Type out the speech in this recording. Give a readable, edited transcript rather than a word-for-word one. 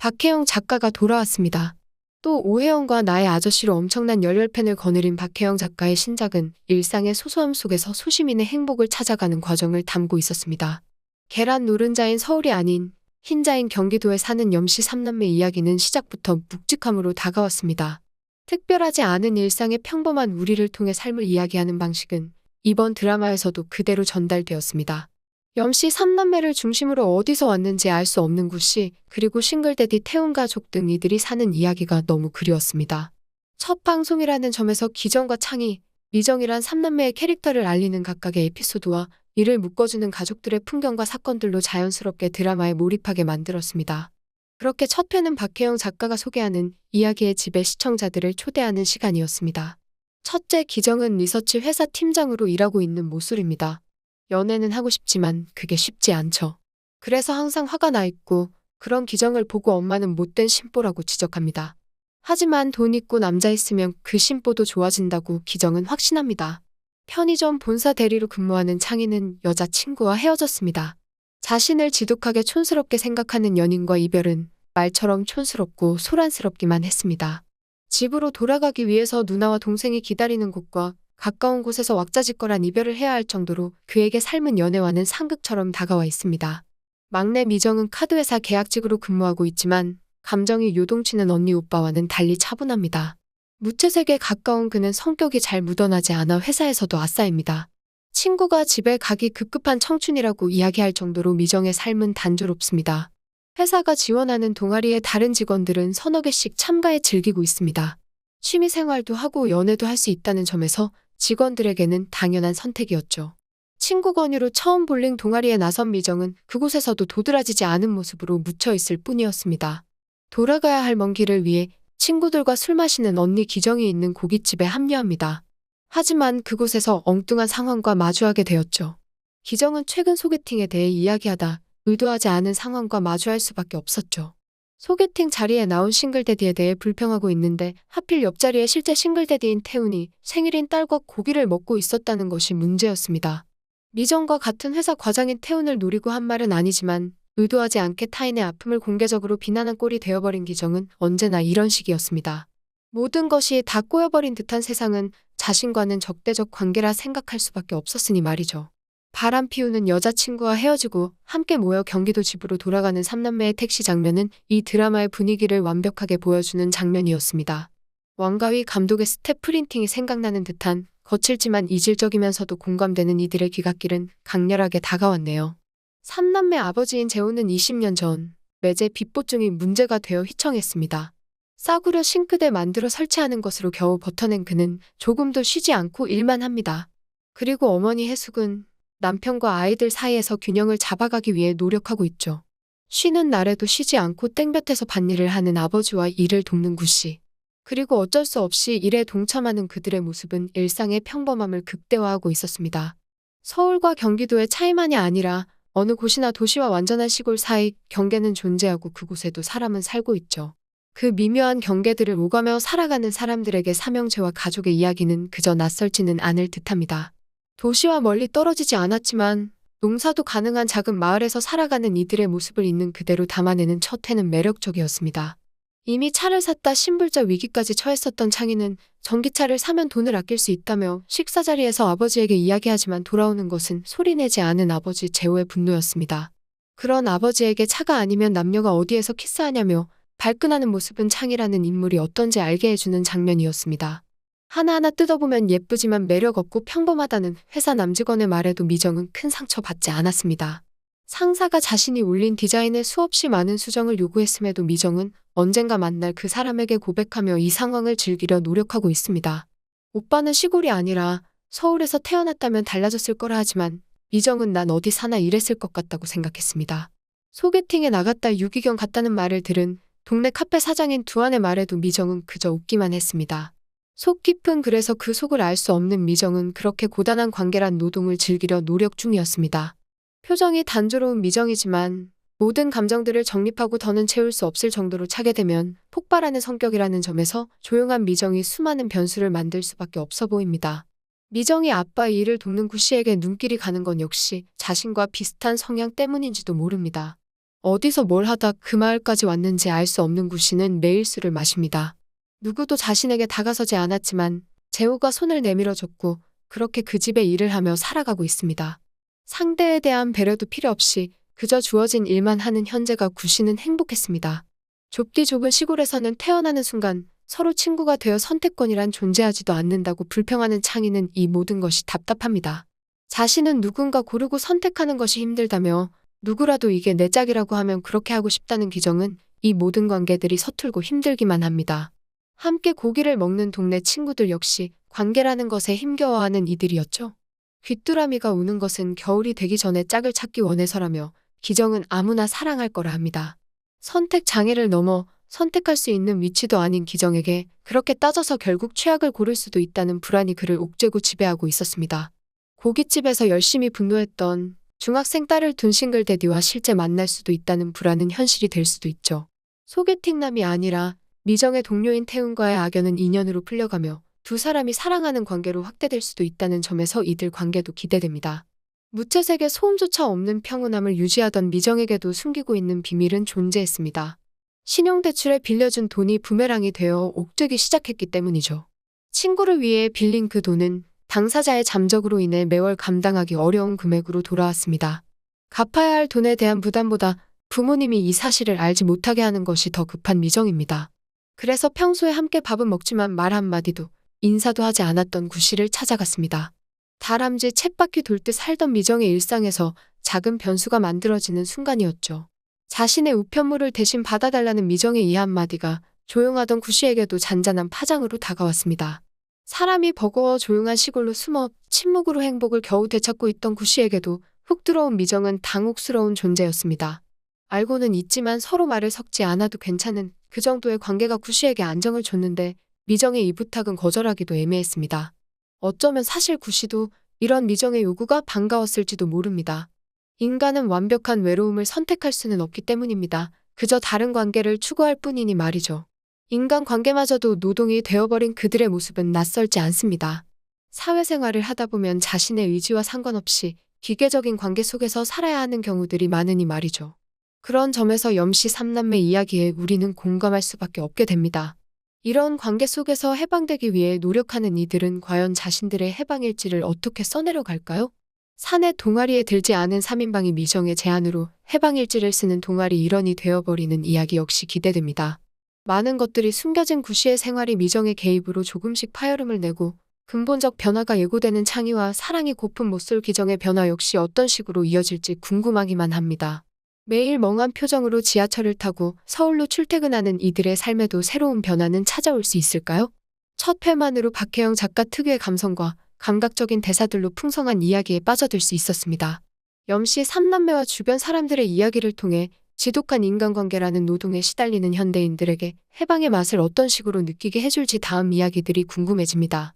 박혜영 작가가 돌아왔습니다. 또 오혜영과 나의 아저씨로 엄청난 열혈팬을 거느린 박혜영 작가의 신작은 일상의 소소함 속에서 소시민의 행복을 찾아가는 과정을 담고 있었습니다. 계란 노른자인 서울이 아닌 흰자인 경기도에 사는 염씨 삼남매 이야기는 시작부터 묵직함으로 다가왔습니다. 특별하지 않은 일상의 평범한 우리를 통해 삶을 이야기하는 방식은 이번 드라마에서도 그대로 전달되었습니다. 염씨 삼남매를 중심으로 어디서 왔는지 알 수 없는 구씨, 그리고 싱글데디 태훈 가족 등 이들이 사는 이야기가 너무 그리웠습니다. 첫 방송이라는 점에서 기정과 창희, 미정이란 삼남매의 캐릭터를 알리는 각각의 에피소드와 이를 묶어주는 가족들의 풍경과 사건들로 자연스럽게 드라마에 몰입하게 만들었습니다. 그렇게 첫 회는 박혜영 작가가 소개하는 이야기의 집에 시청자들을 초대하는 시간이었습니다. 첫째, 기정은 리서치 회사 팀장으로 일하고 있는 모술입니다. 연애는 하고 싶지만 그게 쉽지 않죠. 그래서 항상 화가 나 있고 그런 기정을 보고 엄마는 못된 심보라고 지적합니다. 하지만 돈 있고 남자 있으면 그 심보도 좋아진다고 기정은 확신합니다. 편의점 본사 대리로 근무하는 창희는 여자친구와 헤어졌습니다. 자신을 지독하게 촌스럽게 생각하는 연인과 이별은 말처럼 촌스럽고 소란스럽기만 했습니다. 집으로 돌아가기 위해서 누나와 동생이 기다리는 곳과 가까운 곳에서 왁자지껄한 이별을 해야 할 정도로 그에게 삶은 연애와는 상극처럼 다가와 있습니다. 막내 미정은 카드회사 계약직으로 근무하고 있지만 감정이 요동치는 언니 오빠와는 달리 차분합니다. 무채색에 가까운 그는 성격이 잘 묻어나지 않아 회사에서도 아싸입니다. 친구가 집에 가기 급급한 청춘이라고 이야기할 정도로 미정의 삶은 단조롭습니다. 회사가 지원하는 동아리에 다른 직원들은 서너 개씩 참가해 즐기고 있습니다. 취미생활도 하고 연애도 할 수 있다는 점에서 직원들에게는 당연한 선택이었죠. 친구 권유로 처음 볼링 동아리에 나선 미정은 그곳에서도 도드라지지 않은 모습으로 묻혀있을 뿐이었습니다. 돌아가야 할 먼 길을 위해 친구들과 술 마시는 언니 기정이 있는 고깃집에 합류합니다. 하지만 그곳에서 엉뚱한 상황과 마주하게 되었죠. 기정은 최근 소개팅에 대해 이야기하다 의도하지 않은 상황과 마주할 수밖에 없었죠. 소개팅 자리에 나온 싱글데디에 대해 불평하고 있는데 하필 옆자리에 실제 싱글데디인 태훈이 생일인 딸과 고기를 먹고 있었다는 것이 문제였습니다. 미정과 같은 회사 과장인 태훈을 노리고 한 말은 아니지만 의도하지 않게 타인의 아픔을 공개적으로 비난한 꼴이 되어버린 기정은 언제나 이런 식이었습니다. 모든 것이 다 꼬여버린 듯한 세상은 자신과는 적대적 관계라 생각할 수밖에 없었으니 말이죠. 바람 피우는 여자친구와 헤어지고 함께 모여 경기도 집으로 돌아가는 삼남매의 택시 장면은 이 드라마의 분위기를 완벽하게 보여주는 장면이었습니다. 왕가위 감독의 스텝 프린팅이 생각나는 듯한 거칠지만 이질적이면서도 공감되는 이들의 귀갓길은 강렬하게 다가왔네요. 삼남매 아버지인 재호는 20년 전 매제 빚보증이 문제가 되어 휘청했습니다. 싸구려 싱크대 만들어 설치하는 것으로 겨우 버텨낸 그는 조금도 쉬지 않고 일만 합니다. 그리고 어머니 해숙은 남편과 아이들 사이에서 균형을 잡아가기 위해 노력하고 있죠. 쉬는 날에도 쉬지 않고 땡볕에서 밭일을 하는 아버지와 일을 돕는 구씨. 그리고 어쩔 수 없이 일에 동참하는 그들의 모습은 일상의 평범함을 극대화하고 있었습니다. 서울과 경기도의 차이만이 아니라 어느 곳이나 도시와 완전한 시골 사이 경계는 존재하고 그곳에도 사람은 살고 있죠. 그 미묘한 경계들을 오가며 살아가는 사람들에게 삼형제와 가족의 이야기는 그저 낯설지는 않을 듯합니다. 도시와 멀리 떨어지지 않았지만 농사도 가능한 작은 마을에서 살아가는 이들의 모습을 있는 그대로 담아내는 첫 회는 매력적이었습니다. 이미 차를 샀다 신불자 위기까지 처했었던 창희는 전기차를 사면 돈을 아낄 수 있다며 식사 자리에서 아버지에게 이야기하지만 돌아오는 것은 소리내지 않은 아버지 재호의 분노였습니다. 그런 아버지에게 차가 아니면 남녀가 어디에서 키스하냐며 발끈하는 모습은 창희라는 인물이 어떤지 알게 해주는 장면이었습니다. 하나하나 뜯어보면 예쁘지만 매력 없고 평범하다는 회사 남직원의 말에도 미정은 큰 상처받지 않았습니다. 상사가 자신이 올린 디자인에 수없이 많은 수정을 요구했음에도 미정은 언젠가 만날 그 사람에게 고백하며 이 상황을 즐기려 노력하고 있습니다. 오빠는 시골이 아니라 서울에서 태어났다면 달라졌을 거라 하지만 미정은 난 어디 사나 이랬을 것 같다고 생각했습니다. 소개팅에 나갔다 유기견 같다는 말을 들은 동네 카페 사장인 두한의 말에도 미정은 그저 웃기만 했습니다. 속 깊은 그래서 그 속을 알 수 없는 미정은 그렇게 고단한 관계란 노동을 즐기려 노력 중이었습니다. 표정이 단조로운 미정이지만 모든 감정들을 정립하고 더는 채울 수 없을 정도로 차게 되면 폭발하는 성격이라는 점에서 조용한 미정이 수많은 변수를 만들 수밖에 없어 보입니다. 미정이 아빠의 일을 돕는 구씨에게 눈길이 가는 건 역시 자신과 비슷한 성향 때문인지도 모릅니다. 어디서 뭘 하다 그 마을까지 왔는지 알 수 없는 구 씨는 매일 술을 마십니다. 누구도 자신에게 다가서지 않았지만 재호가 손을 내밀어줬고 그렇게 그 집에 일을 하며 살아가고 있습니다. 상대에 대한 배려도 필요 없이 그저 주어진 일만 하는 현재가 구 씨는 행복했습니다. 좁디 좁은 시골에서는 태어나는 순간 서로 친구가 되어 선택권이란 존재하지도 않는다고 불평하는 창희는 이 모든 것이 답답합니다. 자신은 누군가 고르고 선택하는 것이 힘들다며 누구라도 이게 내 짝이라고 하면 그렇게 하고 싶다는 기정은 이 모든 관계들이 서툴고 힘들기만 합니다. 함께 고기를 먹는 동네 친구들 역시 관계라는 것에 힘겨워하는 이들이었죠. 귀뚜라미가 우는 것은 겨울이 되기 전에 짝을 찾기 원해서라며 기정은 아무나 사랑할 거라 합니다. 선택 장애를 넘어 선택할 수 있는 위치도 아닌 기정에게 그렇게 따져서 결국 최악을 고를 수도 있다는 불안이 그를 옥죄고 지배하고 있었습니다. 고깃집에서 열심히 분노했던 중학생 딸을 둔 싱글대디와 실제 만날 수도 있다는 불안은 현실이 될 수도 있죠. 소개팅남이 아니라 미정의 동료인 태훈과의 악연은 인연으로 풀려가며 두 사람이 사랑하는 관계로 확대될 수도 있다는 점에서 이들 관계도 기대됩니다. 무채색의 소음조차 없는 평온함을 유지하던 미정에게도 숨기고 있는 비밀은 존재했습니다. 신용대출에 빌려준 돈이 부메랑이 되어 옥되기 시작했기 때문이죠. 친구를 위해 빌린 그 돈은 당사자의 잠적으로 인해 매월 감당하기 어려운 금액으로 돌아왔습니다. 갚아야 할 돈에 대한 부담보다 부모님이 이 사실을 알지 못하게 하는 것이 더 급한 미정입니다. 그래서 평소에 함께 밥은 먹지만 말 한마디도 인사도 하지 않았던 구 씨를 찾아갔습니다. 다람쥐 쳇바퀴 돌듯 살던 미정의 일상에서 작은 변수가 만들어지는 순간이었죠. 자신의 우편물을 대신 받아달라는 미정의 이 한마디가 조용하던 구 씨에게도 잔잔한 파장으로 다가왔습니다. 사람이 버거워 조용한 시골로 숨어 침묵으로 행복을 겨우 되찾고 있던 구 씨에게도 훅 들어온 미정은 당혹스러운 존재였습니다. 알고는 있지만 서로 말을 섞지 않아도 괜찮은 그 정도의 관계가 구 씨에게 안정을 줬는데 미정의 이 부탁은 거절하기도 애매했습니다. 어쩌면 사실 구 씨도 이런 미정의 요구가 반가웠을지도 모릅니다. 인간은 완벽한 외로움을 선택할 수는 없기 때문입니다. 그저 다른 관계를 추구할 뿐이니 말이죠. 인간 관계마저도 노동이 되어버린 그들의 모습은 낯설지 않습니다. 사회생활을 하다 보면 자신의 의지와 상관없이 기계적인 관계 속에서 살아야 하는 경우들이 많으니 말이죠. 그런 점에서 염씨 삼남매 이야기에 우리는 공감할 수밖에 없게 됩니다. 이런 관계 속에서 해방되기 위해 노력하는 이들은 과연 자신들의 해방일지를 어떻게 써내려 갈까요? 산의 동아리에 들지 않은 3인방이 미정의 제안으로 해방일지를 쓰는 동아리 일원이 되어버리는 이야기 역시 기대됩니다. 많은 것들이 숨겨진 구 씨의 생활이 미정의 개입으로 조금씩 파열음을 내고 근본적 변화가 예고되는 창의와 사랑이 고픈 못쏠 기정의 변화 역시 어떤 식으로 이어질지 궁금하기만 합니다. 매일 멍한 표정으로 지하철을 타고 서울로 출퇴근하는 이들의 삶에도 새로운 변화는 찾아올 수 있을까요? 첫 회만으로 박혜영 작가 특유의 감성과 감각적인 대사들로 풍성한 이야기에 빠져들 수 있었습니다. 염씨 삼남매와 주변 사람들의 이야기를 통해 지독한 인간관계라는 노동에 시달리는 현대인들에게 해방의 맛을 어떤 식으로 느끼게 해줄지 다음 이야기들이 궁금해집니다.